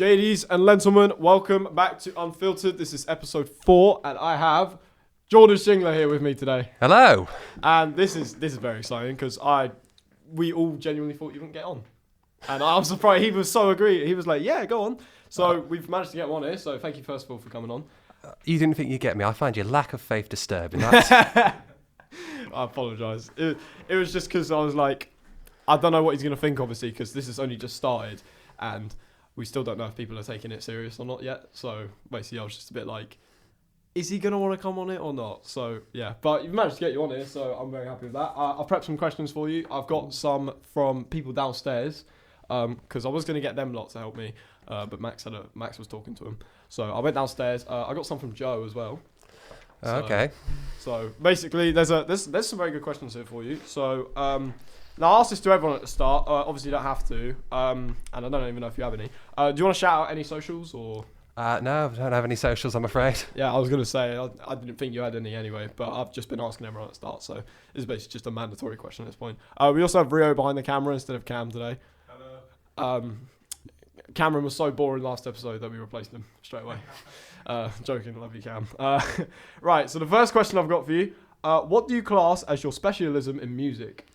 Ladies and gentlemen, welcome back to Unfiltered. This is episode 4, and I have Jordan Shingler here with me today. Hello. And this is very exciting because we all genuinely thought you wouldn't get on, and I was surprised. He was so agreed. He was like, "Yeah, go on." So we've managed to get one here. So thank you first of all for coming on. You didn't think you'd get me. I find your lack of faith disturbing. That's... I apologise. It was just because I was like, I don't know what he's going to think, obviously, because this has only just started, and we still don't know if people are taking it serious or not yet. So basically, I was just a bit like, is he going to want to come on it or not? So yeah, but you've managed to get you on here, so I'm very happy with that. I've prepped some questions for you. I've got some from people downstairs, because I was going to get them lot to help me, but Max was talking to him. So I went downstairs. I got some from Joe as well. So, okay. So basically, there's some very good questions here for you. So now I asked this to everyone at the start. Obviously, you don't have to. And I don't even know if you have any. Do you want to shout out any socials or? No, I don't have any socials, I'm afraid. Yeah, I was going to say, I didn't think you had any anyway, but I've just been asking everyone at the start, so it's basically just a mandatory question at this point. We also have Rio behind the camera instead of Cam today. Hello. Cameron was so boring last episode that we replaced him straight away. Joking, love you, Cam. Right, so the first question I've got for you, what do you class as your specialism in music?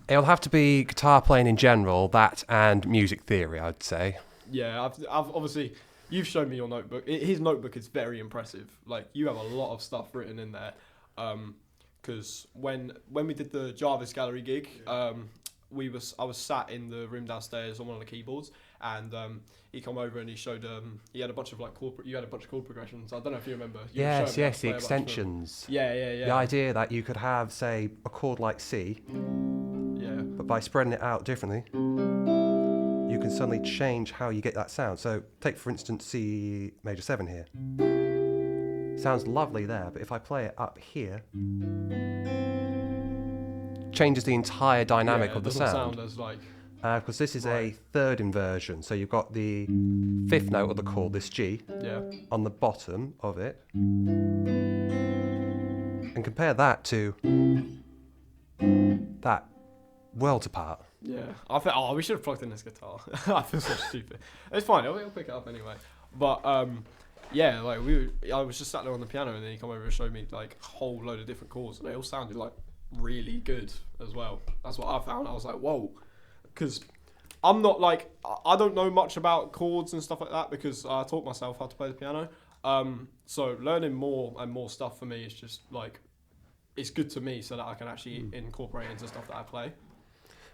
It'll have to be guitar playing in general, that and music theory, I'd say. Yeah, I've obviously... You've shown me your notebook. His notebook is very impressive. Like, you have a lot of stuff written in there. Because when we did the Jarvis Gallery gig, I was sat in the room downstairs on one of the keyboards, and he come over and he showed he had a bunch of like you had a bunch of chord progressions. I don't know if you remember. Yes, the extensions. Yeah. The idea that you could have, say, a chord like C, but by spreading it out differently, you can suddenly change how you get that sound. So take, for instance, C major 7 here. Sounds lovely there, but if I play it up here, changes the entire dynamic of the sound. Sound as like... Because this is a third inversion, so you've got the 5th note of the chord, this G, on the bottom of it. And compare that to that, worlds apart. Yeah, I think. We should have plugged in this guitar. I feel so stupid. It's fine. I'll pick it up anyway. But yeah, like I was just sat there on the piano, and then he come over and showed me like a whole load of different chords, and they all sounded like really good as well. That's what I found. I was like, whoa, because I'm not like I don't know much about chords and stuff like that because I taught myself how to play the piano. So learning more and more stuff for me is just like it's good to me so that I can actually incorporate into stuff that I play.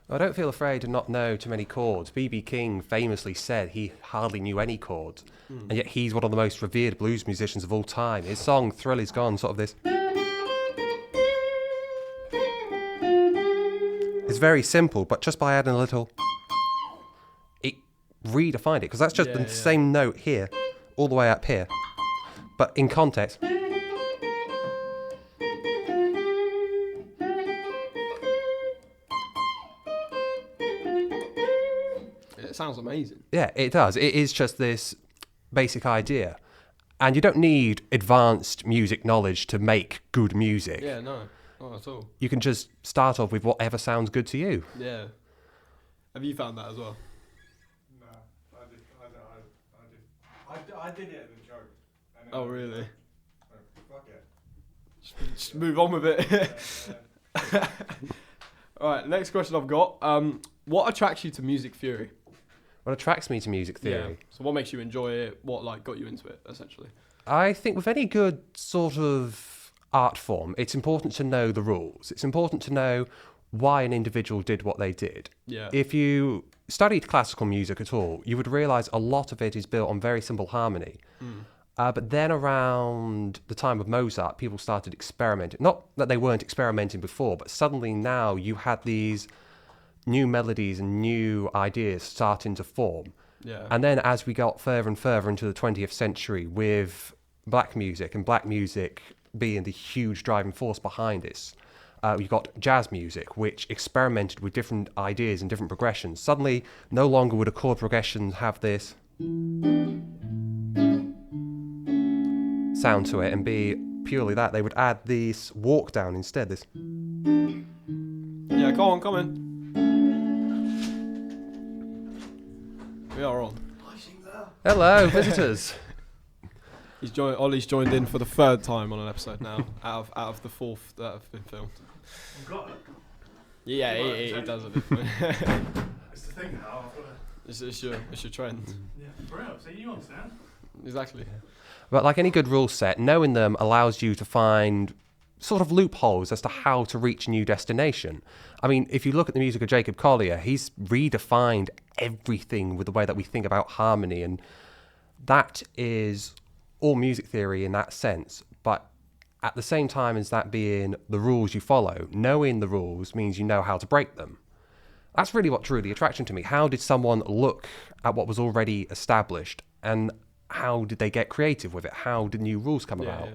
I don't feel afraid to not know too many chords. B.B. King famously said he hardly knew any chords, and yet he's one of the most revered blues musicians of all time. His song Thrill Is Gone, sort of this. It's very simple, but just by adding a little, it redefined it, because that's just the same note here, all the way up here, but in context. It sounds amazing. Yeah, it does. It is just this basic idea. And you don't need advanced music knowledge to make good music. Yeah, no, not at all. You can just start off with whatever sounds good to you. Yeah. Have you found that as well? No, I did it as a joke. Oh, really? Fuck it. Just move on with it. All right, next question I've got. What attracts you to music theory? What attracts me to music theory? Yeah. So what makes you enjoy it? What like got you into it, essentially? I think with any good sort of art form, it's important to know the rules. It's important to know why an individual did what they did. Yeah. If you studied classical music at all, you would realise a lot of it is built on very simple harmony. But then around the time of Mozart, people started experimenting. Not that they weren't experimenting before, but suddenly now you had these new melodies and new ideas starting to form. Yeah. And then as we got further and further into the 20th century with black music, and black music being the huge driving force behind this, you've got jazz music, which experimented with different ideas and different progressions. Suddenly, no longer would a chord progression have this sound to it and be purely that. They would add this walk down instead. This. Yeah, come on. We are on. Hello, visitors. Ollie's joined in for the third time on an episode now, out of the fourth that have been filmed. I've got it. Yeah, he does it. It's the thing now. It's your trend. Yeah, bro. So you understand? Exactly. But like any good rule set, knowing them allows you to find sort of loopholes as to how to reach a new destination. I mean, if you look at the music of Jacob Collier, he's redefined everything with the way that we think about harmony, and that is all music theory in that sense. But at the same time as that being the rules you follow, knowing the rules means you know how to break them. That's really what drew the attraction to me. How did someone look at what was already established, and how did they get creative with it? How did new rules come about? Yeah.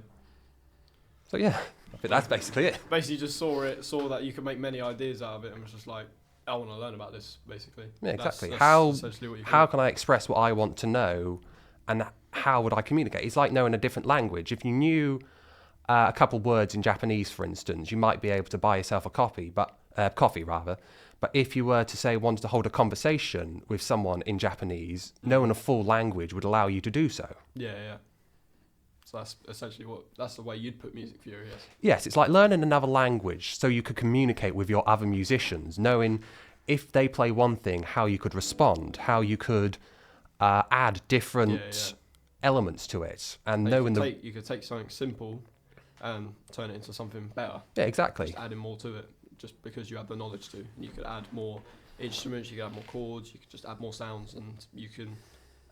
So yeah, I think that's basically it. Basically, just saw that you could make many ideas out of it, and was just like, I want to learn about this. Basically. Yeah, exactly. That's essentially what you How did. can I express what I want to know, and how would I communicate? It's like knowing a different language. If you knew a couple words in Japanese, for instance, you might be able to buy yourself a coffee rather. But if you were to say wanted to hold a conversation with someone in Japanese, knowing a full language would allow you to do so. Yeah. So that's essentially that's the way you'd put music theory, yes. Yes, it's like learning another language so you could communicate with your other musicians, knowing if they play one thing, how you could respond, how you could add different elements to it, and Like you could take something simple and turn it into something better. Yeah, exactly. Just adding more to it, just because you have the knowledge to. And you could add more instruments, you could add more chords, you could just add more sounds, and you can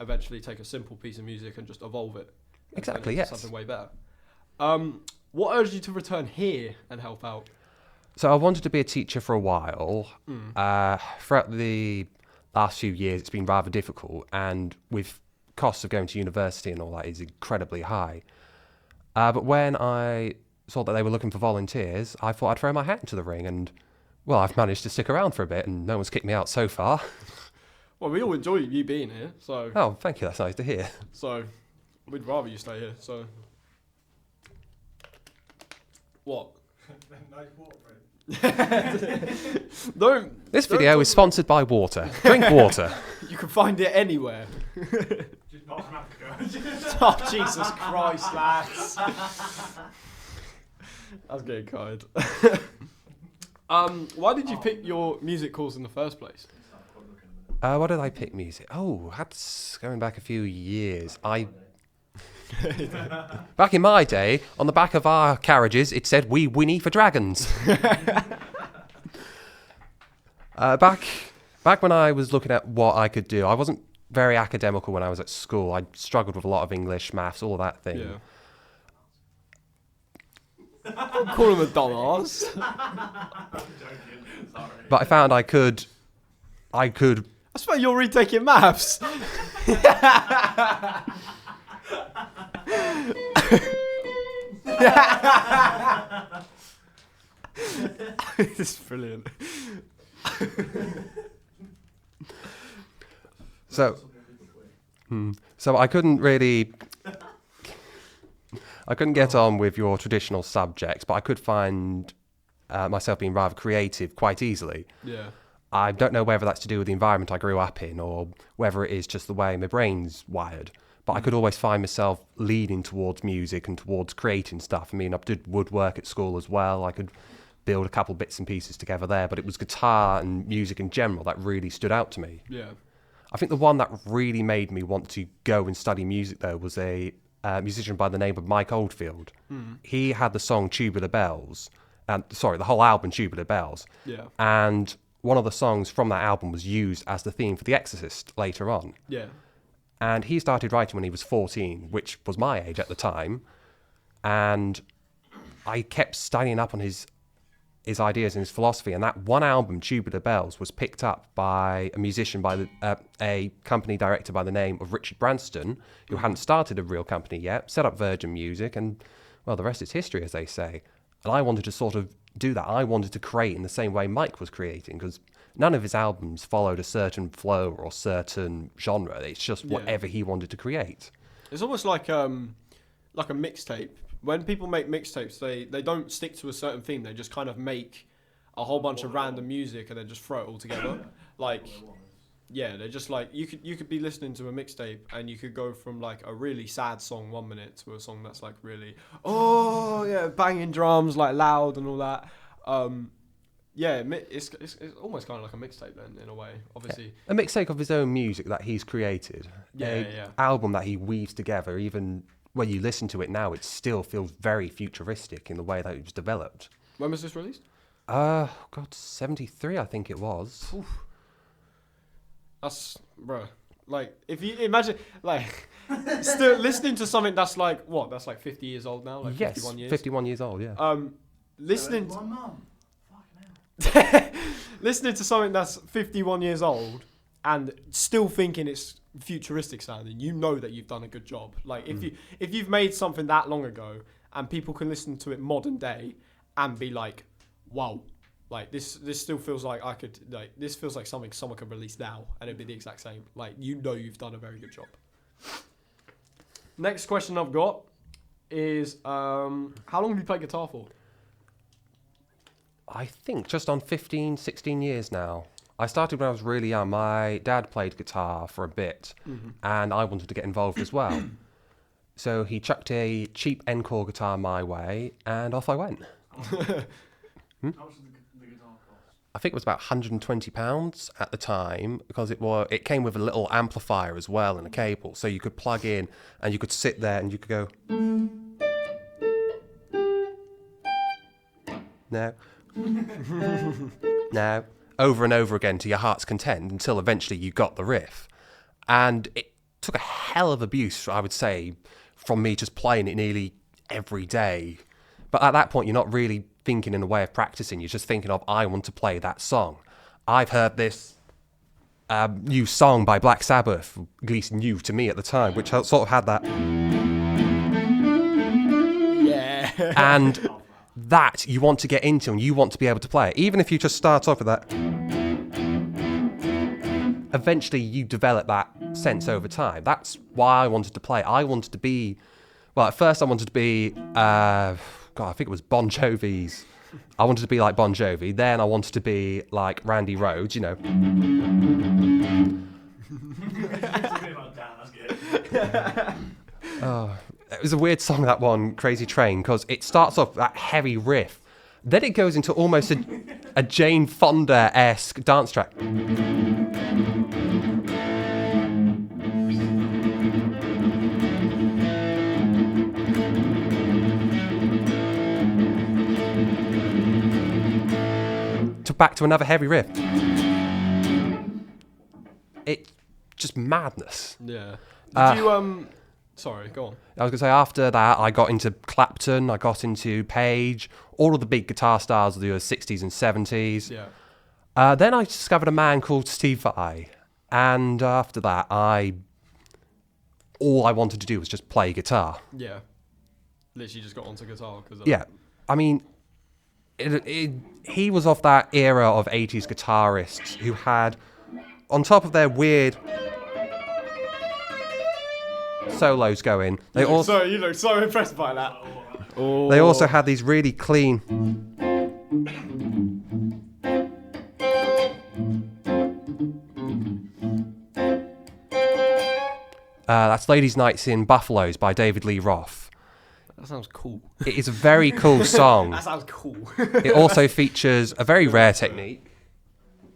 eventually take a simple piece of music and just evolve it. Exactly, yes. yes. Something way better. What urged you to return here and help out? So I wanted to be a teacher for a while. Throughout the last few years, it's been rather difficult, and with costs of going to university and all that is incredibly high. But when I saw that they were looking for volunteers, I thought I'd throw my hat into the ring, and well, I've managed to stick around for a bit, and no one's kicked me out so far. Well, we all enjoy you being here, so Oh, thank you. That's nice to hear. so we'd rather you stay here. So what? Nice water, bro. Don't. This video is sponsored by water. Drink water. You can find it anywhere. Just not from Africa. Oh, Jesus Christ, lads. I was getting kind. Why did you pick your music course in the first place? Why did I pick music? Oh, that's going back a few years. Back in my day, on the back of our carriages, it said, "We whinny for dragons." Back when I was looking at what I could do, I wasn't very academical when I was at school. I struggled with a lot of English, maths, all that thing. Yeah. Don't call him a dumbass. I'm joking. Sorry. But I found I could I swear you're retaking maths. This is brilliant. So I couldn't get on with your traditional subjects, but I could find myself being rather creative quite easily. Yeah. I don't know whether that's to do with the environment I grew up in or whether it is just the way my brain's wired. But I could always find myself leaning towards music and towards creating stuff. I mean, I did woodwork at school as well. I could build a couple bits and pieces together there. But it was guitar and music in general that really stood out to me. Yeah. I think the one that really made me want to go and study music, though, was a musician by the name of Mike Oldfield. He had the song Tubular Bells. The whole album Tubular Bells. Yeah. And one of the songs from that album was used as the theme for The Exorcist later on. Yeah. And he started writing when he was 14, which was my age at the time. And I kept studying up on his ideas and his philosophy. And that one album, Tubular Bells, was picked up by a musician, by a company director by the name of Richard Branston, who hadn't started a real company yet, set up Virgin Music, and, well, the rest is history, as they say. And I wanted to sort of do that. I wanted to create in the same way Mike was creating, because none of his albums followed a certain flow or certain genre. It's just whatever he wanted to create. It's almost like a mixtape. When people make mixtapes, they don't stick to a certain theme. They just kind of make a whole bunch of random music and then just throw it all together. Like, yeah, they're just like you could be listening to a mixtape and you could go from like a really sad song 1 minute to a song that's like really banging drums like loud and all that. It's almost kind of like a mixtape then in a way. Obviously, a mixtape of his own music that he's created. Album that he weaves together. Even when you listen to it now, it still feels very futuristic in the way that it was developed. When was this released? 73, I think it was. Oof. That's, bro. Like, if you imagine, like, still listening to something that's like, what? That's like 50 years old now? Like, yes, 51 years? 51 years old, yeah. Listening My to, mum. Fucking hell. listening to something that's 51 years old and still thinking it's futuristic sounding, you know that you've done a good job. Like, if you've made something that long ago and people can listen to it modern day and be like, wow, like this still feels like this feels like something someone could release now and it'd be the exact same. Like, you know you've done a very good job. Next question I've got is how long have you played guitar for? I think just on 15, 16 years now. I started when I was really young. My dad played guitar for a bit, and I wanted to get involved as well. So he chucked a cheap Encore guitar my way, and off I went. How much did the guitar cost? I think it was about £120 at the time, because it came with a little amplifier as well and a cable, so you could plug in and you could sit there and you could go. No. No. Over and over again to your heart's content until eventually you got the riff. And it took a hell of abuse, I would say, from me just playing it nearly every day. But at that point, you're not really thinking in a way of practicing. You're just thinking of, I want to play that song. I've heard this new song by Black Sabbath, at least new to me at the time, which sort of had that. Yeah. And that you want to get into and you want to be able to play it. Even if you just start off with that, eventually you develop that sense over time. That's why I wanted to play. I wanted to be, well, at first I wanted to be, I think it was Bon Jovi's. I wanted to be like Bon Jovi. Then I wanted to be like Randy Rhoads, you know. Oh, it was a weird song, that one, Crazy Train, because it starts off that heavy riff. Then it goes into almost a Jane Fonda-esque dance track. Back to another heavy riff. It's just madness. Yeah. Did you sorry, go on. I was gonna say, after that I got into Clapton, I got into Page, all of the big guitar stars of the 60s and 70s. Yeah. Then I discovered a man called Steve Vai, and after that all I wanted to do was just play guitar. Yeah. Literally just got onto guitar because Yeah. I mean, he was of that era of 80s guitarists who had, on top of their weird solos going, you look so impressed by that. Oh. They also had these really clean. That's Ladies' Nights in Buffaloes by David Lee Roth. That sounds cool. It is a very cool song. That sounds cool. It also features a very rare technique.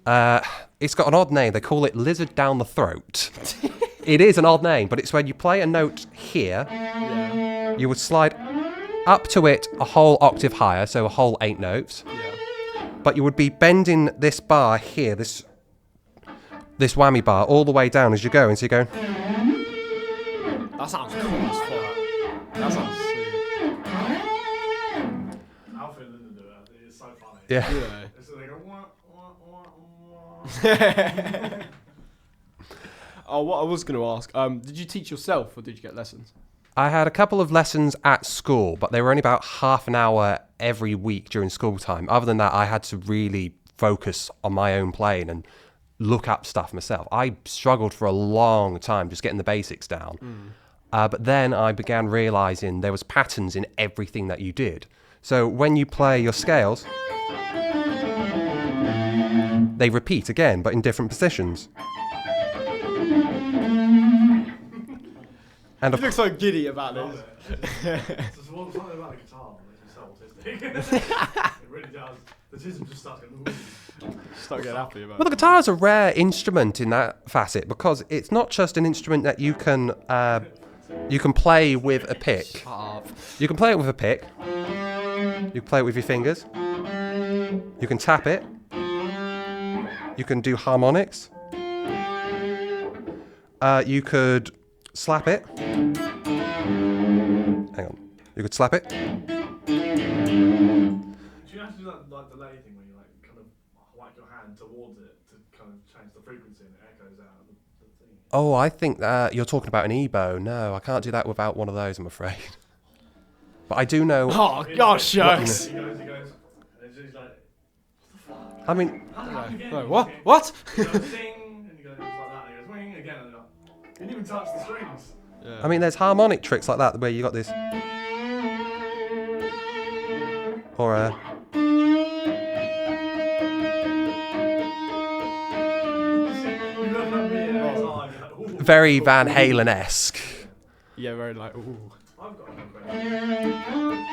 It's got an odd name. They call it Lizard Down the Throat. It is an odd name, but it's when you play a note here, Yeah. you would slide up to it a whole octave higher, so a whole 8 notes. Yeah. But you would be bending this bar here, this whammy bar, all the way down as you're going. So you're going. That sounds cool as fuck. That sounds sick. Alfie and Linda do it. It's so funny. Yeah. Yeah. It's like a wah, wah, wah, wah. Oh, what I was going to ask, did you teach yourself or did you get lessons? I had a couple of lessons at school, but they were only about half an hour every week during school time. Other than that, I had to really focus on my own playing and look up stuff myself. I struggled for a long time just getting the basics down. But then I began realizing there was patterns in everything that you did. So when you play your scales, they repeat again, but in different positions. And You look so giddy about Love this. it. There's something about the guitar that makes me so autistic. It really does. The autism just starts going, ooh. Just don't get happy about well, the it. guitar is a rare instrument in that facet because it's not just an instrument that you can play with a pick. You can play it with a pick. You can play it with your fingers. You can tap it. You can do harmonics. You could slap it. Hang on. You could slap it. Do you have to do that like delay thing where you like kind of whack your hand towards it to kind of change the frequency and it echoes out the thing? Oh, I think you're talking about an EBO. No, I can't do that without one of those, I'm afraid. But I do know. Oh, gosh, shucks. He goes, and he's like, I mean, No, what? What? He goes, ding, and he goes like that, and he goes, wing, again, and he didn't even touch the strings. Yeah. I mean, there's harmonic tricks like that where you got this. Or You look at me every time, you're like, ooh. very Van Halen-esque. Yeah, very like, ooh. I've got one question.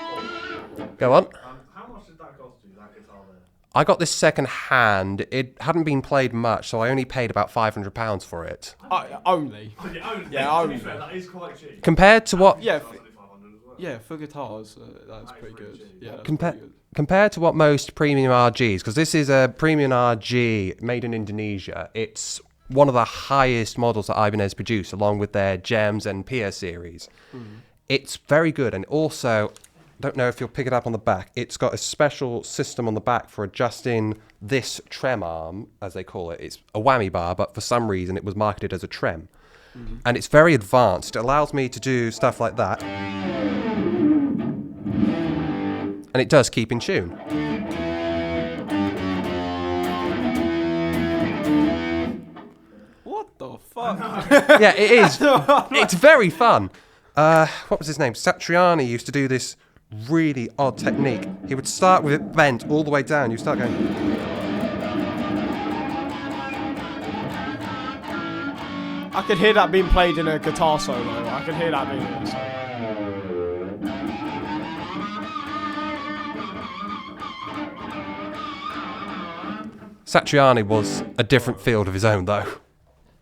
Go on. How much did that cost you, that guitar there? I got this second hand. It hadn't been played much, so I only paid about £500 for it. Only. Oh, yeah, only. Yeah, To only. be fair, that is quite cheap. Compared to what Yeah, That's only 500 as well. yeah, for guitars, that's pretty good. Yeah, that's Compa- pretty good. compared to what most premium RGs, because this is a premium RG made in Indonesia, it's one of the highest models that Ibanez produced, along with their Gems and Pia series. It's very good, and also, don't know if you'll pick it up on the back, it's got a special system on the back for adjusting this trem arm, as they call it. It's a whammy bar, but for some reason it was marketed as a trem. And it's very advanced. It allows me to do stuff like that. And it does keep in tune. What the fuck? Yeah, it is. It's very fun. What was his name? Satriani used to do this really odd technique. He would start with it bent all the way down. You start going. I could hear that being played in a guitar solo. I could hear that being in a solo. Satriani was a different field of his own, though.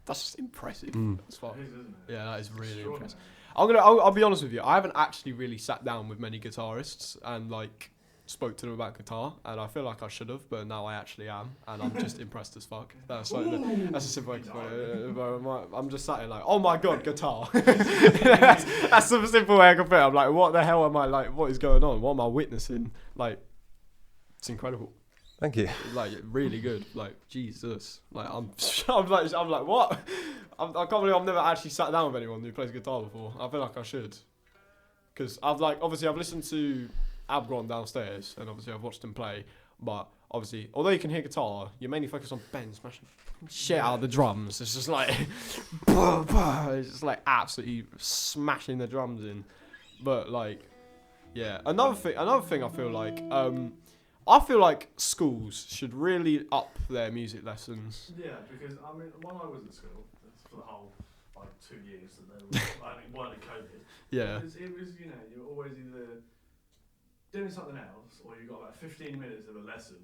That's just impressive. That's fuck. It is, isn't it? Yeah, that is really Extraordinary. impressive. I'll be honest with you. I haven't actually really sat down with many guitarists and like spoke to them about guitar, and I feel like I should have, but now I actually am, and I'm just impressed as fuck. That's a simple way to put it. I'm just sat here like, oh my god, guitar. that's the simple way I can put it. I'm like, what the hell am I like? What is going on? What am I witnessing? Like, it's incredible. Thank you. Like really good. Like Jesus. Like I'm like what? I can't believe I've never actually sat down with anyone who plays guitar before. I feel like I should, because I've listened to Abgron downstairs, and obviously I've watched him play. But obviously, although you can hear guitar, you mainly focus on Ben smashing shit out of the drums. It's just like it's just like absolutely smashing the drums in. But like, yeah. Another thing I feel like schools should really up their music lessons. Yeah, because I mean, when I was at school, for the whole like 2 years that they were, I mean, weren't COVID. Yeah. It was you know, you're always either doing something else, or you got like 15 minutes of a lesson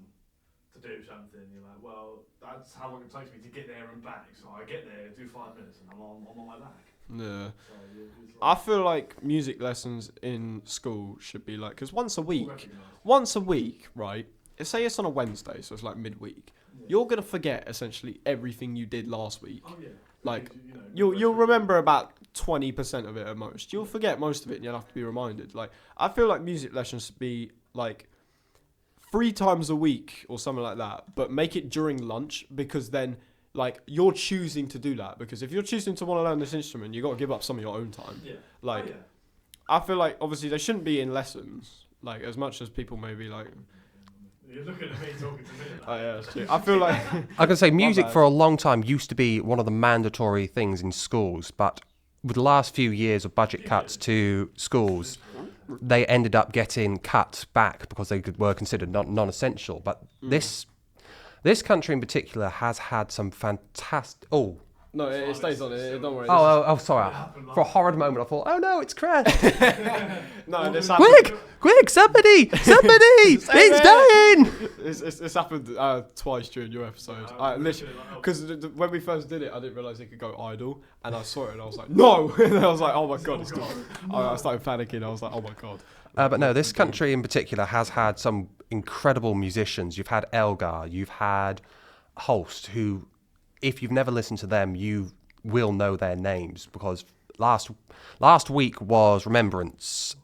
to do something. You're like, well, that's how long it takes me to get there and back. So I get there, do 5 minutes, and I'm on my back. Yeah. So it's I like feel like music lessons in school should be like, because once a recognised. week, right? Say it's on a Wednesday, so it's like midweek. Yeah. You're gonna forget essentially everything you did last week. Oh yeah. Like, Because, you know, You'll remember about 20% of it at most. You'll forget most of it, and you'll have to be reminded. Like, I feel like music lessons should be like 3 times a week or something like that, but make it during lunch, because then like you're choosing to do that. Because if you're choosing to want to learn this instrument, you got to give up some of your own time. Yeah. Like, Oh, yeah. I feel like obviously they shouldn't be in lessons, like as much as people maybe like. You're looking at me talking to me. Oh yeah, that's true. I feel like I can say music bad. for a long time used to be one of the mandatory things in schools, but with the last few years of budget cuts to schools, they ended up getting cut back because they were considered non-essential. But this country in particular has had some fantastic. Oh, No, it stays on. Don't worry. Oh, sorry. For a horrid moment, I thought, oh no, it's Crash. No, this happened. Quick, somebody, he's dying. It's happened twice during your episode. Literally, because when we first did it, I didn't realise it could go idle, and I saw it and I was like, no, and I was like, oh my god, it's gone. I started panicking. I was like, oh my god. But no, this country in particular has had some incredible musicians. You've had Elgar, you've had Holst, who, if you've never listened to them, you will know their names, because last week was Remembrance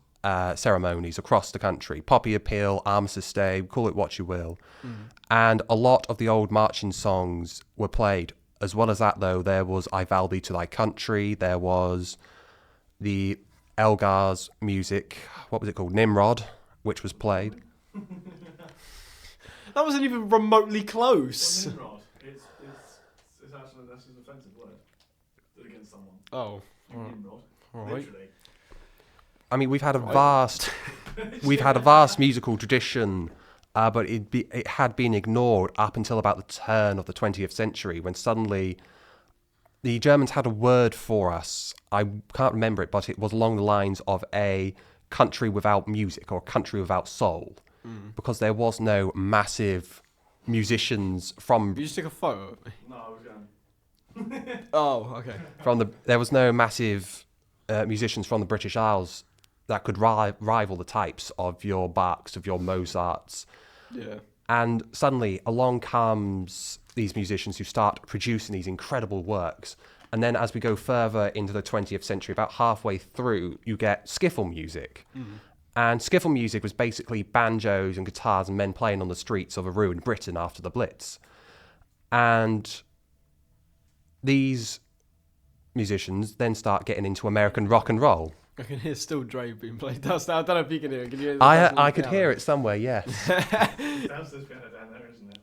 ceremonies across the country. Poppy Appeal, Armistice Day, call it what you will. And a lot of the old marching songs were played. As well as that, though, there was I Vow Thee to Thy Country, there was the Elgar's music, what was it called? Nimrod, which was played. That wasn't even remotely close. Well, Nimrod, it's actually that's an offensive word against someone. Oh, Nimrod, alright. literally. I mean, we've had a vast musical tradition, but it had been ignored up until about the turn of the 20th century, when suddenly the Germans had a word for us. I can't remember it, but it was along the lines of a country without music, or a country without soul, because there was no massive musicians from. You just took a photo of me. No, I was going. Oh, okay. There was no massive musicians from the British Isles that could rival the types of your Bachs, of your Mozarts. Yeah. And suddenly along comes these musicians who start producing these incredible works. And then as we go further into the 20th century, about halfway through, you get skiffle music. And skiffle music was basically banjos and guitars and men playing on the streets of a ruined Britain after the Blitz. And these musicians then start getting into American rock and roll. I can hear Still Dre being played downstairs. I don't know if you can hear it. Can you hear I could hear it somewhere, yes. That's this piano down there, isn't it?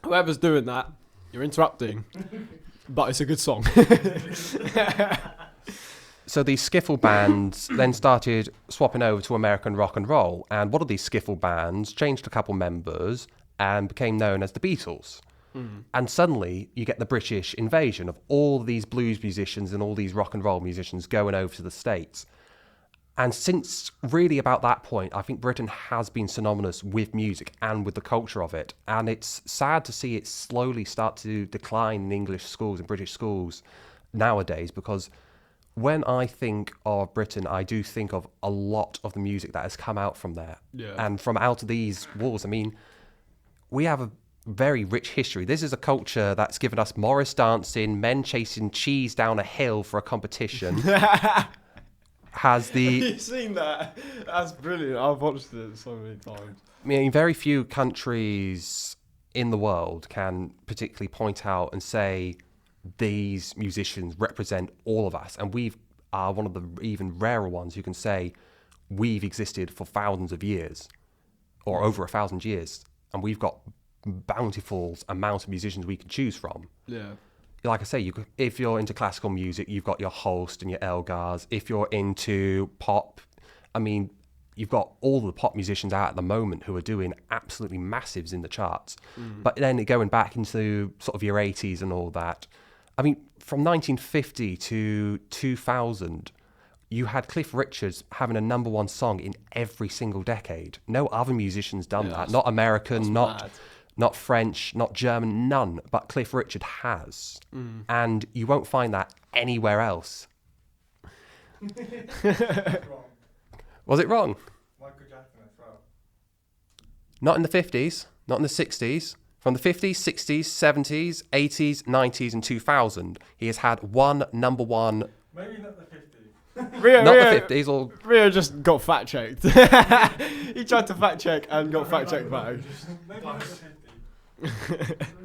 Whoever's doing that, you're interrupting. But it's a good song. So these skiffle bands then started swapping over to American rock and roll. And one of these skiffle bands changed a couple members and became known as the Beatles. And suddenly you get the British invasion of all these blues musicians and all these rock and roll musicians going over to the States. And since really about that point, I think Britain has been synonymous with music and with the culture of it. And it's sad to see it slowly start to decline in English schools and British schools nowadays, because when I think of Britain, I do think of a lot of the music that has come out from there. Yeah. And from out of these walls, I mean, we have a very rich history. This is a culture that's given us Morris dancing, men chasing cheese down a hill for a competition. Have you seen that? That's brilliant. I've watched it so many times. I mean, very few countries in the world can particularly point out and say these musicians represent all of us, and we are one of the even rarer ones who can say we've existed for thousands of years, or over 1,000 years, and we've got bountiful amount of musicians we can choose from. Yeah. Like I say, if you're into classical music, you've got your Holst and your Elgars. If you're into pop, I mean, you've got all the pop musicians out at the moment who are doing absolutely massives in the charts. But then going back into sort of your 80s and all that, I mean, from 1950 to 2000, you had Cliff Richards having a number one song in every single decade. No other musician's done that. Not American, not French, not German, none. But Cliff Richard has. And you won't find that anywhere else. Wrong. Was it wrong? Michael Jackson as well. Not in the 50s, not in the 60s. From the 50s, 60s, 70s, 80s, 90s, and 2000, he has had one number one. Maybe not the 50s. Not the 50s, or Rio just got fact checked. He tried to fact check and got fact checked back. Maybe not the 50s.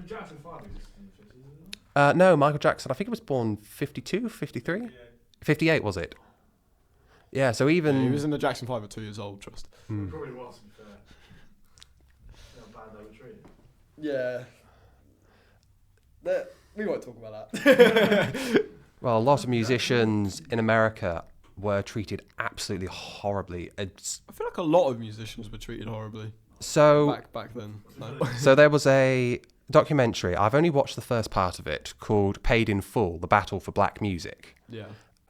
Jackson 5 existed in the 50s, isn't it? no, Michael Jackson, I think he was born 52, 53? Yeah. 58, was it? Yeah, so even. Yeah, he was in the Jackson 5 at 2 years old, trust. It probably was, to be fair. How bad they were treated. Yeah. We won't talk about that. Well, a lot of musicians in America were treated absolutely horribly. I feel like a lot of musicians were treated horribly So back then. No. So there was a documentary. I've only watched the first part of it, called Paid in Full, The Battle for Black Music. Yeah.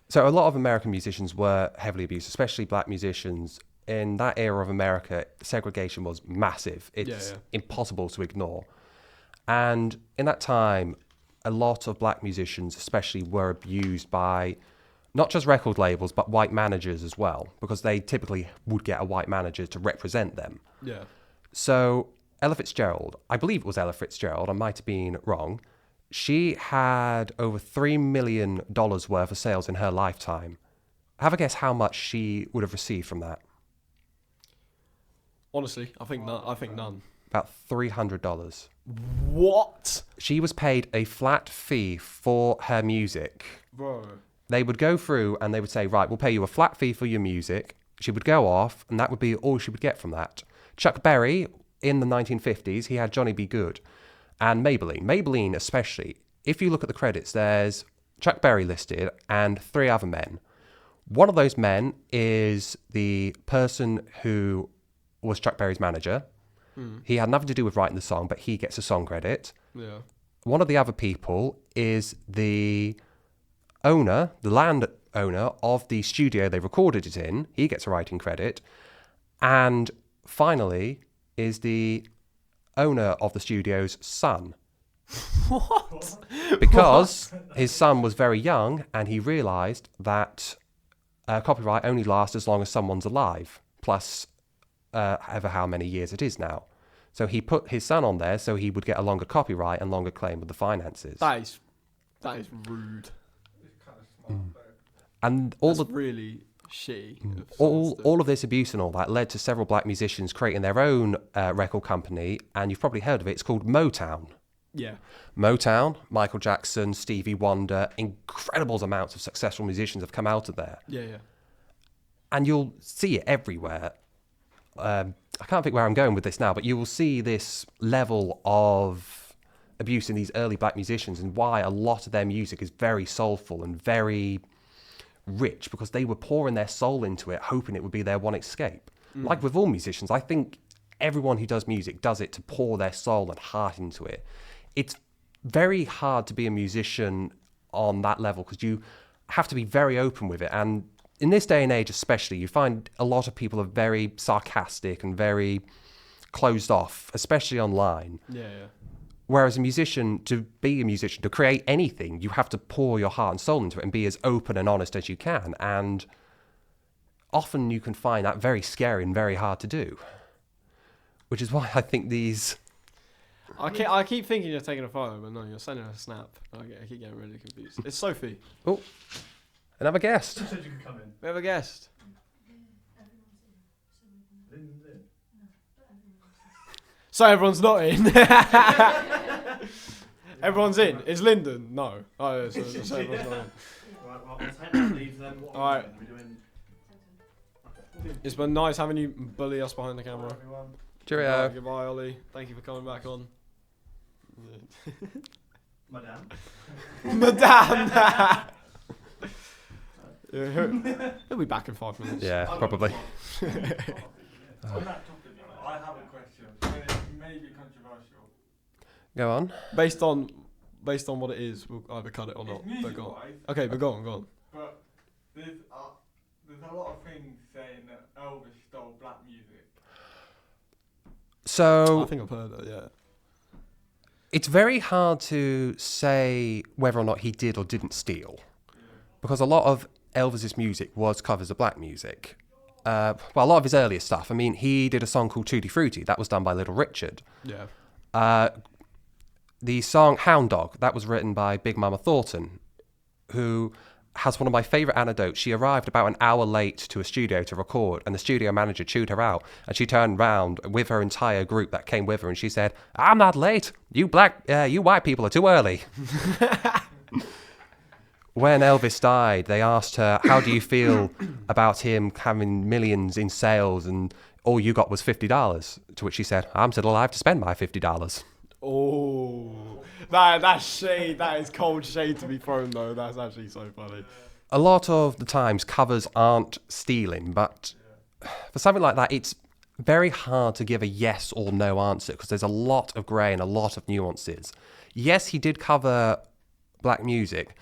So a lot of American musicians were heavily abused, especially black musicians. In that era of America, segregation was massive. It's impossible to ignore. And in that time, a lot of black musicians especially were abused by not just record labels, but white managers as well, because they typically would get a white manager to represent them. Yeah. So Ella Fitzgerald, I believe it was Ella Fitzgerald, I might have been wrong, she had over $3 million worth of sales in her lifetime. Have a guess how much she would have received from that? Honestly, I think none. About $300. What? She was paid a flat fee for her music. Bro. They would go through and they would say, right, we'll pay you a flat fee for your music. She would go off, and that would be all she would get from that. Chuck Berry, in the 1950s, he had Johnny B. Good and Maybelline. Maybelline especially, if you look at the credits, there's Chuck Berry listed and 3 other men. One of those men is the person who was Chuck Berry's manager. He had nothing to do with writing the song, but he gets a song credit. Yeah. One of the other people is the owner, the land owner of the studio they recorded it in. He gets a writing credit. And finally is the owner of the studio's son. What? Because his son was very young and he realised that copyright only lasts as long as someone's alive, plus ever how many years it is now. So he put his son on there so he would get a longer copyright and longer claim with the finances. That is rude. It's kind of smart, though. And all That's the really shitty. all of this abuse and all that led to several black musicians creating their own record company, and you've probably heard of it. It's called Motown. Yeah. Motown, Michael Jackson, Stevie Wonder, incredible amounts of successful musicians have come out of there. Yeah, yeah. And you'll see it everywhere. I can't think where I'm going with this now, but you will see this level of abuse in these early black musicians and why a lot of their music is very soulful and very rich, because they were pouring their soul into it, hoping it would be their one escape. Like with all musicians, I think everyone who does music does it to pour their soul and heart into it. It's very hard to be a musician on that level because you have to be very open with it. And in this day and age especially, you find a lot of people are very sarcastic and very closed off, especially online. Yeah, yeah. Whereas a musician, to be a musician, to create anything, you have to pour your heart and soul into it and be as open and honest as you can. And often you can find that very scary and very hard to do. Which is why I think these... I keep thinking you're taking a photo, but no, you're sending a snap. I keep getting really confused. It's Sophie. Oh, another guest. Who said you could come in? We have a guest. Lynn's in. So everyone's not in. Everyone's in. Is Lyndon? No. Oh, yeah, so everyone's not in. Right, well, let's head and leave then. What All right. are we doing? Okay. It's been nice having you bully us behind the camera. Everyone. Cheerio. Goodbye, Ollie. Thank you for coming back on. Madame. Madame! Yeah, he'll be back in 5 minutes. Yeah, probably. On that topic, I have a question. It may be controversial. Go on. Based on what it is, we'll either cut it or not. It's But go on. music-wise, Okay, but go on. but there's a lot of things saying that Elvis stole black music. So... I think I've heard that, yeah. It's very hard to say whether or not he did or didn't steal, because a lot of Elvis's music was covers of black music. Well, a lot of his earlier stuff. I mean, he did a song called Tutti Frutti. That was done by Little Richard. Yeah. The song Hound Dog, that was written by Big Mama Thornton, who has one of my favourite anecdotes. She arrived about an hour late to a studio to record, and the studio manager chewed her out, and she turned round with her entire group that came with her, and she said, "I'm not late. You white people are too early." When Elvis died, they asked her, "How do you feel about him having millions in sales and all you got was $50? To which she said, "I'm still alive to spend my $50. Oh, that's shade. That is cold shade to be thrown, though. That's actually so funny. A lot of the times, covers aren't stealing, but for something like that, it's very hard to give a yes or no answer because there's a lot of grey and a lot of nuances. Yes, he did cover black music,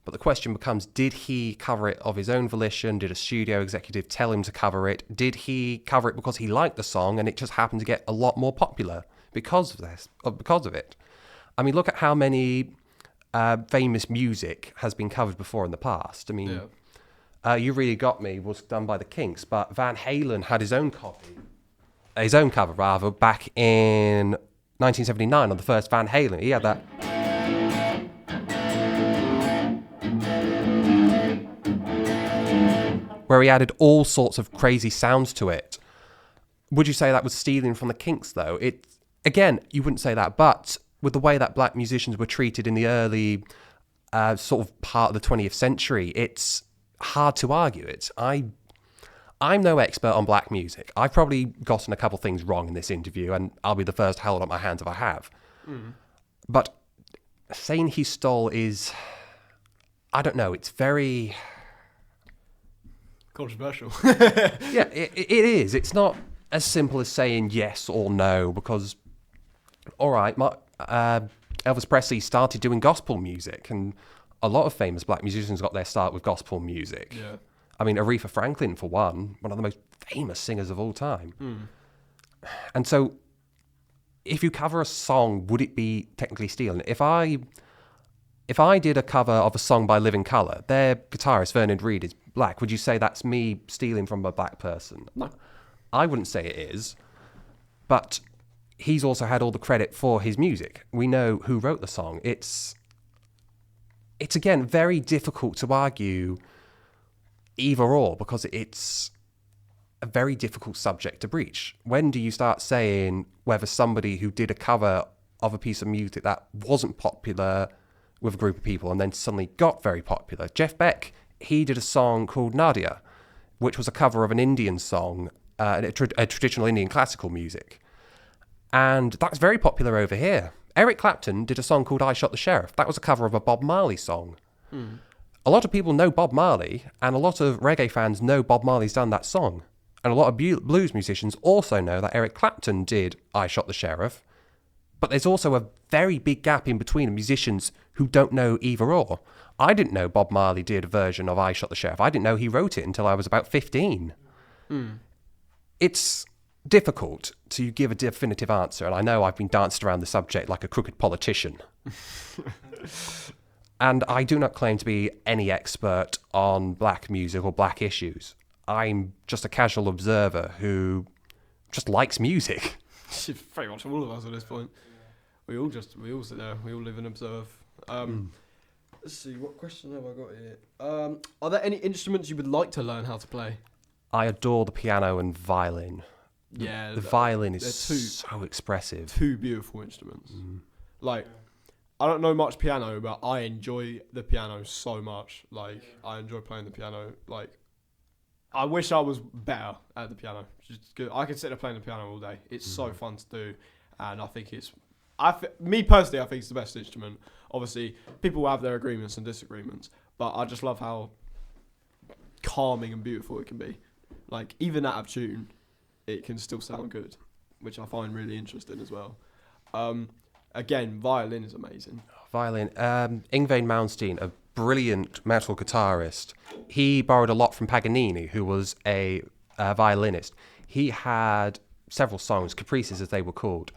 but the question becomes, did he cover it of his own volition? Did a studio executive tell him to cover it? Did he cover it because he liked the song and it just happened to get a lot more popular because of it? I mean, look at how many famous music has been covered before in the past. I mean, You Really Got Me was done by the Kinks, but Van Halen had his own cover rather, back in 1979 on the first Van Halen. He had that. Where he added all sorts of crazy sounds to it. Would you say that was stealing from the Kinks, though? Again, you wouldn't say that, but with the way that black musicians were treated in the early sort of part of the 20th century, it's hard to argue it. I'm no expert on black music. I've probably gotten a couple things wrong in this interview, and I'll be the first to hold up my hands if I have. But saying he stole is, I don't know, it's very controversial. Yeah, it is. It's not as simple as saying yes or no, because, all right, Elvis Presley started doing gospel music, and a lot of famous black musicians got their start with gospel music. Yeah. I mean, Aretha Franklin, for one of the most famous singers of all time. And so, if you cover a song, would it be technically stealing? If I did a cover of a song by Living Colour, their guitarist, Vernon Reid, is black, would you say that's me stealing from a black person? No. I wouldn't say it is, but he's also had all the credit for his music. We know who wrote the song. It's again, very difficult to argue either or, because it's a very difficult subject to breach. When do you start saying whether somebody who did a cover of a piece of music that wasn't popular with a group of people and then suddenly got very popular? Jeff Beck, he did a song called Nadia, which was a cover of an Indian song, a traditional Indian classical music. And that's very popular over here. Eric Clapton did a song called I Shot the Sheriff. That was a cover of a Bob Marley song. A lot of people know Bob Marley, and a lot of reggae fans know Bob Marley's done that song. And a lot of blues musicians also know that Eric Clapton did I Shot the Sheriff. But there's also a very big gap in between musicians who don't know either or. I didn't know Bob Marley did a version of I Shot the Sheriff. I didn't know he wrote it until I was about 15. It's difficult to give a definitive answer, and I know I've been danced around the subject like a crooked politician. And I do not claim to be any expert on black music or black issues. I'm just a casual observer who just likes music. Very much all of us at this point. We all sit there. We all live and observe. Let's see, what question have I got here? Are there any instruments you would like to learn how to play? I adore the piano and violin. The violin is so expressive. Two beautiful instruments. Like, I don't know much piano, but I enjoy the piano so much. Like, I enjoy playing the piano. Like, I wish I was better at the piano. Just good. I could sit there playing the piano all day. It's so fun to do, and I think me personally, I think it's the best instrument. Obviously, people will have their agreements and disagreements, but I just love how calming and beautiful it can be. Like, even out of tune, it can still sound good, which I find really interesting as well. Again, violin is amazing. Violin. Yngwie Malmsteen, a brilliant metal guitarist. He borrowed a lot from Paganini, who was a violinist. He had several songs, caprices as they were called,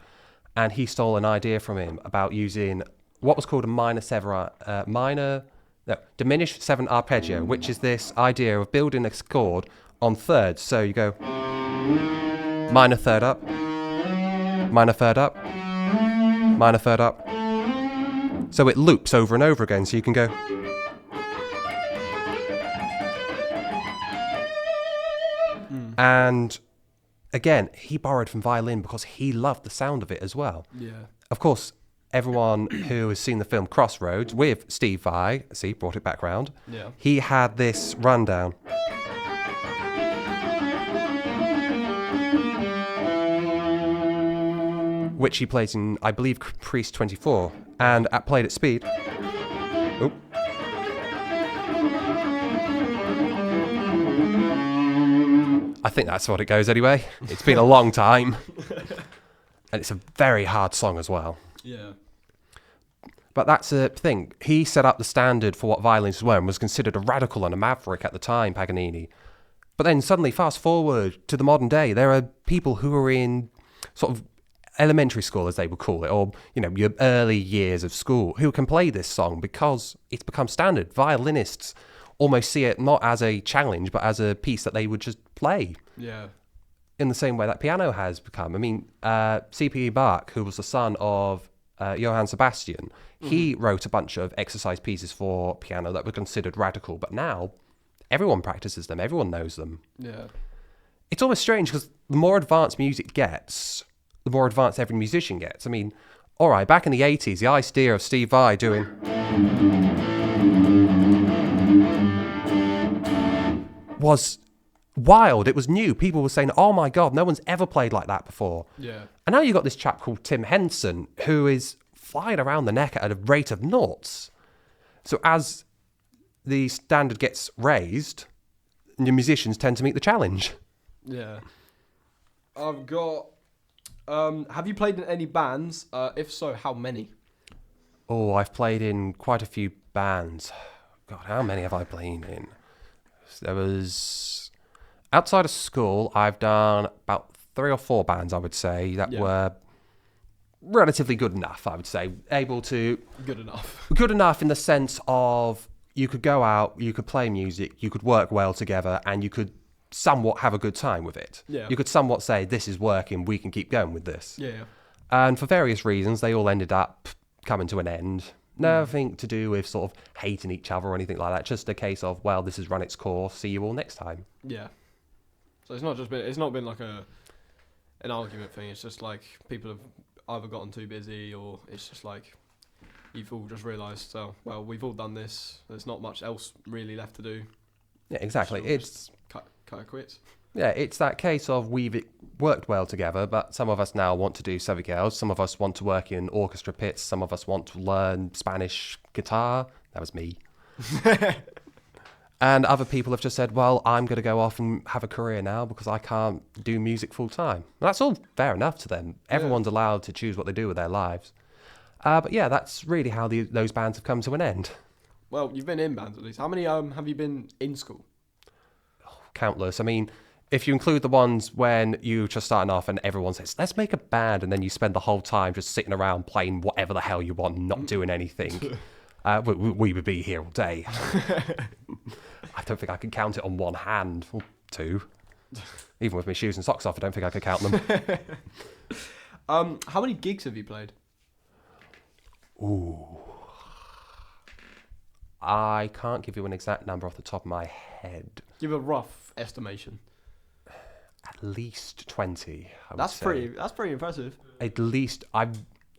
and he stole an idea from him about using what was called a diminished seventh arpeggio, which is this idea of building a chord on thirds. So you go minor third up, minor third up, minor third up. So it loops over and over again, so you can go. And again, he borrowed from violin because he loved the sound of it as well. Yeah. Of course, everyone who has seen the film Crossroads with Steve Vai, brought it back round. Yeah. He had this rundown. Which he plays in, I believe, Caprice 24, and played at speed. Oh. I think that's what it goes anyway. It's been a long time. And it's a very hard song as well. Yeah. But that's a thing. He set up the standard for what violins were and was considered a radical and a maverick at the time, Paganini. But then suddenly, fast forward to the modern day, there are people who are in sort of elementary school, as they would call it, or, you know, your early years of school, who can play this song because it's become standard. Violinists almost see it not as a challenge, but as a piece that they would just play. Yeah. In the same way that piano has become. I mean, C.P. Bach, who was the son of Johann Sebastian, he wrote a bunch of exercise pieces for piano that were considered radical, but now everyone practices them, everyone knows them. Yeah. It's almost strange because the more advanced music gets, the more advanced every musician gets. I mean, all right, back in the 80s, the idea of Steve Vai doing... was wild. It was new. People were saying, oh my God, no one's ever played like that before. Yeah. And now you've got this chap called Tim Henson, who is flying around the neck at a rate of knots. So as the standard gets raised, new musicians tend to meet the challenge. Yeah. I've got... have you played in any bands? If so, how many? Oh, I've played in quite a few bands. God, how many have I played in? There was... Outside of school, I've done about 3 or 4 bands, I would say, that were relatively good enough, I would say. Able to... Good enough. Good enough in the sense of you could go out, you could play music, you could work well together, and you could somewhat have a good time with it. Yeah. You could somewhat say, this is working, we can keep going with this. Yeah. And for various reasons, they all ended up coming to an end. Nothing to do with sort of hating each other or anything like that. Just a case of, well, this has run its course. See you all next time. Yeah. So it's not been like an argument thing. It's just like people have either gotten too busy, or it's just like you've all just realised, so well, we've all done this. There's not much else really left to do. Yeah, exactly. So It's cut it quits. yeah, it's that case of we've worked well together, but some of us now want to do something else. Some of us want to work in orchestra pits. Some of us want to learn Spanish guitar. That was me. And other people have just said, well, I'm going to go off and have a career now because I can't do music full time. That's all fair enough to them. Everyone's allowed to choose what they do with their lives. But yeah, that's really how those bands have come to an end. Well, you've been in bands at least. How many have you been in school? Countless. I mean, if you include the ones when you're just starting off and everyone says, let's make a band, and then you spend the whole time just sitting around playing whatever the hell you want and not doing anything, we would be here all day. I don't think I can count it on one hand, or 2. Even with my shoes and socks off, I don't think I could count them. How many gigs have you played? Ooh. I can't give you an exact number off the top of my head. Give a rough estimation. At least 20, I would That's say. That's pretty impressive. At least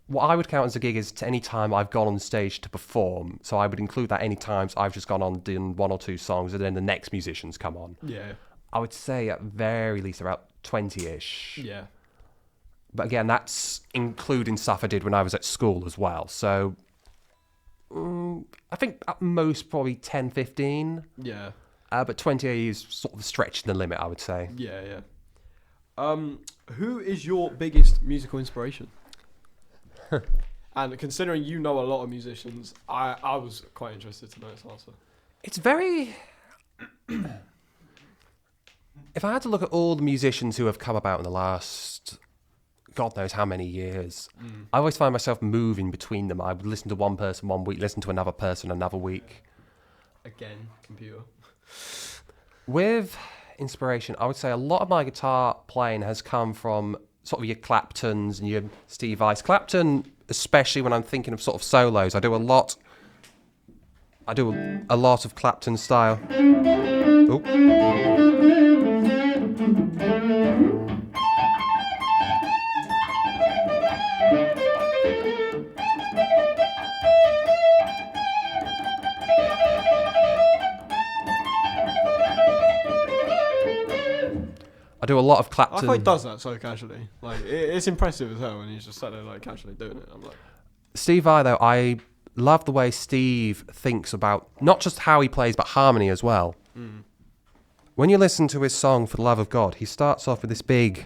what I would count as a gig is to any time I've gone on stage to perform. So I would include that any times I've just gone on doing 1 or 2 songs and then the next musicians come on. Yeah. I would say at very least about 20-ish. Yeah. But again, that's including stuff I did when I was at school as well. So I think at most probably 10, 15. Yeah. But 20 is sort of stretching the limit, I would say. Yeah, yeah. Who is your biggest musical inspiration? And considering you know a lot of musicians, I was quite interested to know this answer. It's very... If I had to look at all the musicians who have come about in the last... God knows how many years, I always find myself moving between them. I would listen to one person one week, listen to another person another week. Again, computer. With inspiration, I would say a lot of my guitar playing has come from sort of your Claptons and your Steve Vai. Clapton, especially when I'm thinking of sort of solos, I do a lot of Clapton style. Oh. I do a lot of Clapton. I thought he does that so casually. Like it's impressive as hell when he's just sat there like casually doing it. I'm like, Steve Vai though, I love the way Steve thinks about not just how he plays but harmony as well. When you listen to his song For the Love of God, he starts off with this big...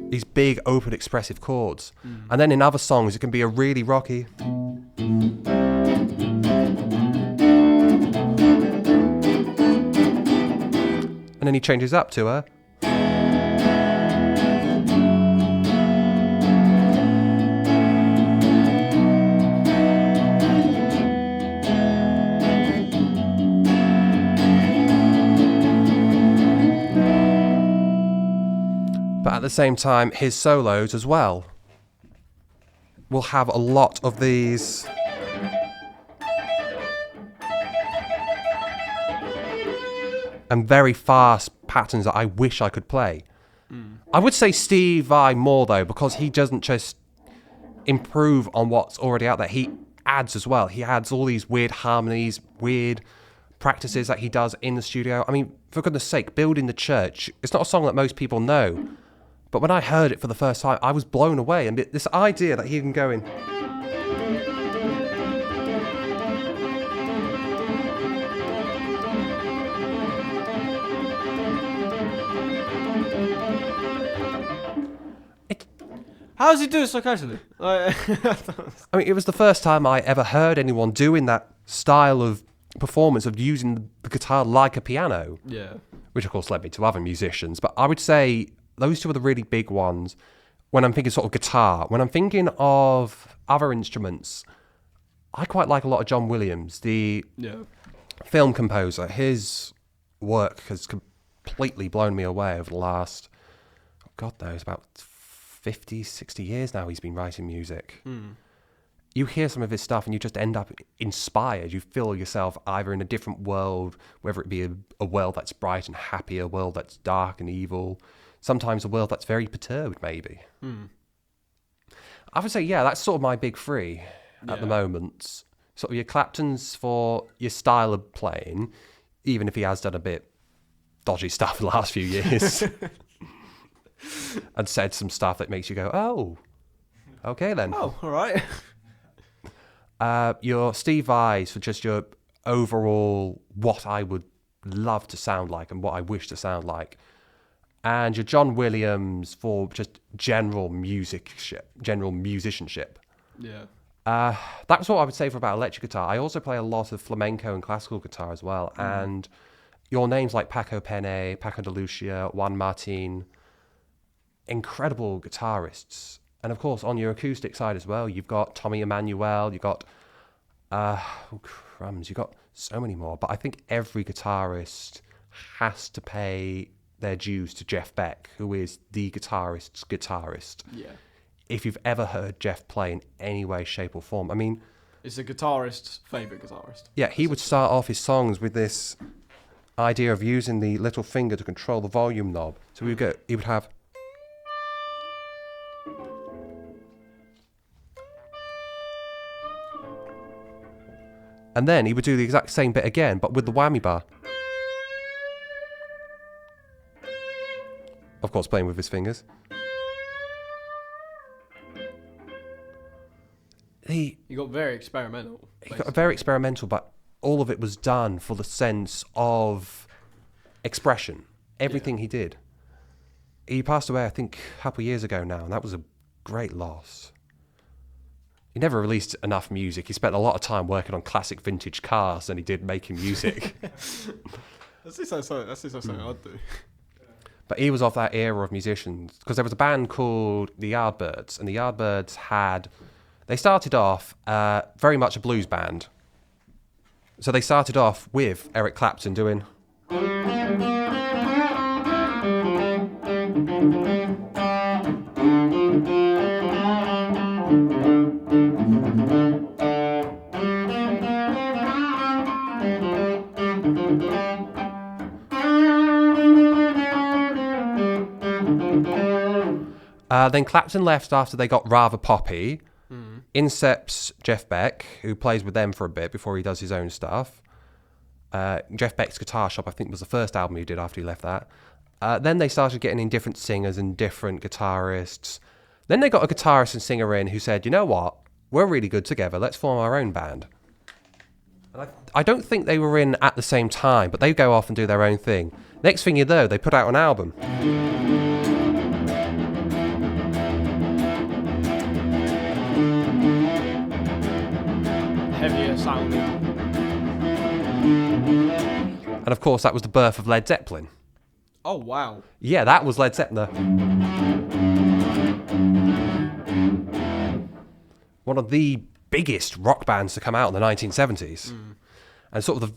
these big, open, expressive chords. And then in other songs, it can be a really rocky... And then he changes up to a... But at the same time, his solos as well will have a lot of these... and very fast patterns that I wish I could play. I would say Steve Vai more though, because he doesn't just improve on what's already out there. He adds as well. He adds all these weird harmonies, weird practices that he does in the studio. I mean, for goodness sake, Building the Church, it's not a song that most people know. But when I heard it for the first time, I was blown away. And this idea that he can go in... How does he do it so casually? Like, I mean, it was the first time I ever heard anyone doing that style of performance of using the guitar like a piano. yeah. Which, of course, led me to other musicians. But I would say those two are the really big ones when I'm thinking sort of guitar. When I'm thinking of other instruments, I quite like a lot of John Williams, the film composer. His work has completely blown me away over the last, God knows, about 50, 60 years now he's been writing music. You hear some of his stuff and you just end up inspired. You feel yourself either in a different world, whether it be a world that's bright and happy, a world that's dark and evil, sometimes a world that's very perturbed, maybe. I would say, yeah, that's sort of my big three at the moment. Sort of your Claptons for your style of playing, even if he has done a bit dodgy stuff the last few years. And said some stuff that makes you go, oh, okay then. Oh, all right. Your Steve Vais for just your overall what I would love to sound like and what I wish to sound like. And your John Williams for just general musicianship. Yeah. That's what I would say for about electric guitar. I also play a lot of flamenco and classical guitar as well. And your names like Paco Pene, Paco de Lucia, Juan Martin... incredible guitarists. And of course on your acoustic side as well, you've got Tommy Emmanuel, you've got you've got so many more. But I think every guitarist has to pay their dues to Jeff Beck, who is the guitarist's guitarist. Yeah. If you've ever heard Jeff play in any way, shape or form, I mean, It's a guitarist's favourite guitarist. yeah, he would start off his songs with this idea of using the little finger to control the volume knob. So he would have... And then he would do the exact same bit again, but with the whammy bar. Of course, playing with his fingers. He got very experimental. got very experimental, but all of it was done for the sense of expression. Everything he did. He passed away, I think, a couple of years ago now, and that was a great loss. He never released enough music. He spent a lot of time working on classic vintage cars than he did making music. That's just something I'd do. But he was of that era of musicians, because there was a band called the Yardbirds, and the Yardbirds they started off very much a blues band. So they started off with Eric Clapton doing... Then Clapton left after they got rather poppy, Incept's Jeff Beck, who plays with them for a bit before he does his own stuff. Jeff Beck's Guitar Shop, I think, was the first album he did after he left that. Then they started getting in different singers and different guitarists. Then they got a guitarist and singer in who said, you know what, we're really good together, let's form our own band. And I don't think they were in at the same time, but they go off and do their own thing. Next thing you know, they put out an album. Heavier sounding. And of course, that was the birth of Led Zeppelin. Oh, wow. Yeah, that was Led Zeppelin. One of the biggest rock bands to come out in the 1970s. And sort of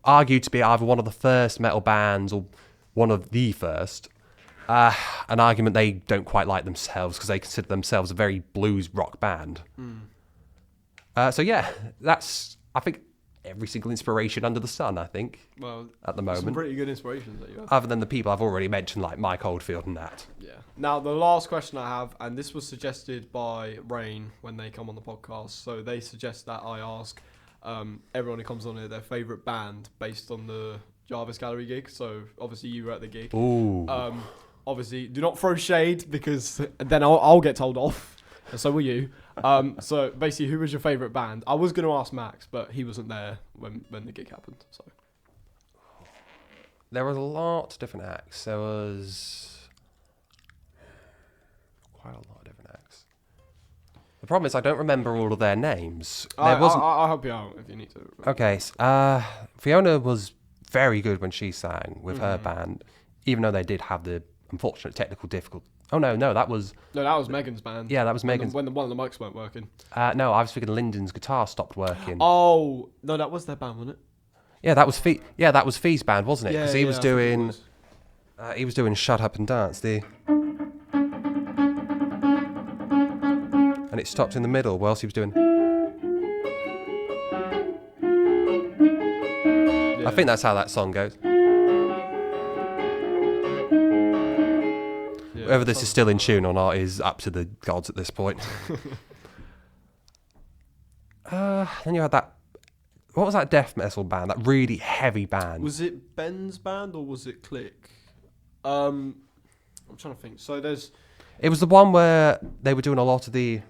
argued to be either one of the first metal bands or one of the first. An argument they don't quite like themselves because they consider themselves a very blues rock band. So yeah, that's, I think, every single inspiration under the sun, I think, at the moment. Some pretty good inspirations that you have. Other than the people I've already mentioned, like Mike Oldfield and that. Yeah. Now, the last question I have, and this was suggested by Rain when they come on the podcast. So they suggest that I ask everyone who comes on here their favourite band based on the Jarvis Gallery gig. So obviously you were at the gig. Ooh. Obviously, do not throw shade because then I'll get told off. And so will you. So basically, who was your favourite band? I was going to ask Max, but he wasn't there when the gig happened. So There was a lot of different acts. There was quite a lot of different acts. The problem is I don't remember all of their names. I'll help you out if you need to. Okay, Fiona was very good when she sang with her band, even though they did have the unfortunate technical difficulty. Oh, no, that was Megan's band. Yeah, that was Megan's. When one of the mics weren't working. No, I was thinking Lyndon's guitar stopped working. Oh, no, that was their band, wasn't it? Yeah, that was that was Fee's band, wasn't it? Because he was doing was. he was doing Shut Up and Dance, and it stopped in the middle whilst he was doing. Yeah. I think that's how that song goes. Whether this is still in tune or not is up to the gods at this point. Then you had that. What was that death metal band? That really heavy band. Was it Ben's band or was it Click? I'm trying to think. So It was the one where they were doing a lot of the.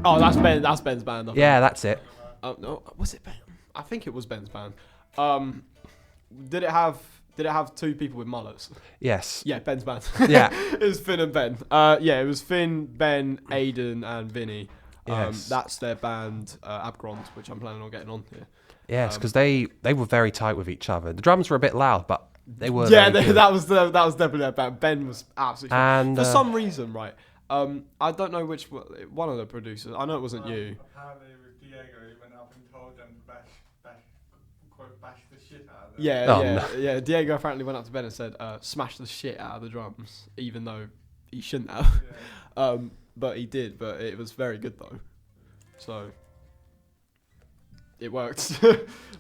Oh, that's Ben. That's Ben's band. Yeah, that's it. No, was it Ben? I think it was Ben's band. Did it have two people with mullets? Yes. Yeah, Ben's band. Yeah. It was Finn and Ben. Yeah, it was Finn, Ben, Aidan, and Vinny. Yes. That's their band, Abgrond, which I'm planning on getting on here. Yes, because they were very tight with each other. The drums were a bit loud, but they were. Yeah, very good. that was definitely their band. Ben was absolutely And for some reason, right? I don't know which one of the producers. I know it wasn't you. Apparently with Diego, he went up and told them to bash the shit out of them. Yeah, Oh, yeah, no. yeah. Diego apparently went up to Ben and said, "Smash the shit out of the drums," even though he shouldn't have. Yeah. But he did. But it was very good though. So it worked.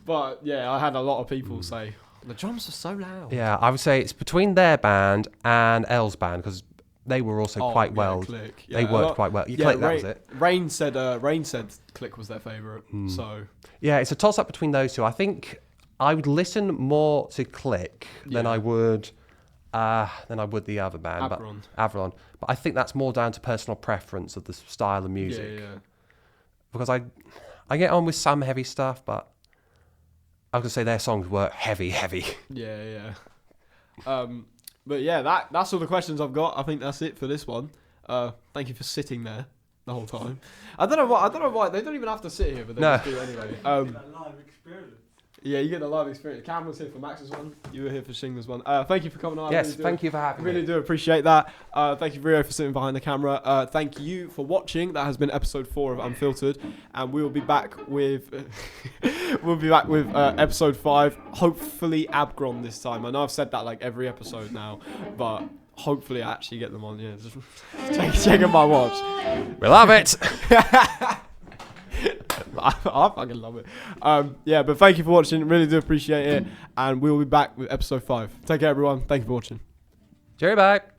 But yeah, I had a lot of people say the drums are so loud. Yeah, I would say it's between their band and Elle's band because they were also quite well. Click. They Yeah, worked quite well. Click, that was it. Rain said Click was their favourite. So Yeah, it's a toss-up between those two. I think I would listen more to Click than I would the other band, Avalon. But I think that's more down to personal preference of the style of music. Yeah. Because I get on with some heavy stuff, but I was gonna say their songs were heavy. Yeah. But yeah, that's all the questions I've got. I think that's it for this one. Thank you for sitting there the whole time. I don't know why they don't even have to sit here, but they just do anyway. That live experience. Yeah, you get the live experience. Cam was here for Max's one. You were here for Shingler's one. Thank you for coming on. Yes, thank you for having me. Really do appreciate that. Thank you, Rio, for sitting behind the camera. Thank you for watching. That has been episode 4 of Unfiltered, and we will be back with episode 5. Hopefully, Abgron this time. I know I've said that like every episode now, but hopefully I actually get them on. Yeah, just checking my watch. We love it. I fucking love it. Yeah, but thank you for watching. Really do appreciate it. And we'll be back with episode 5. Take care, everyone. Thank you for watching. Jerry back.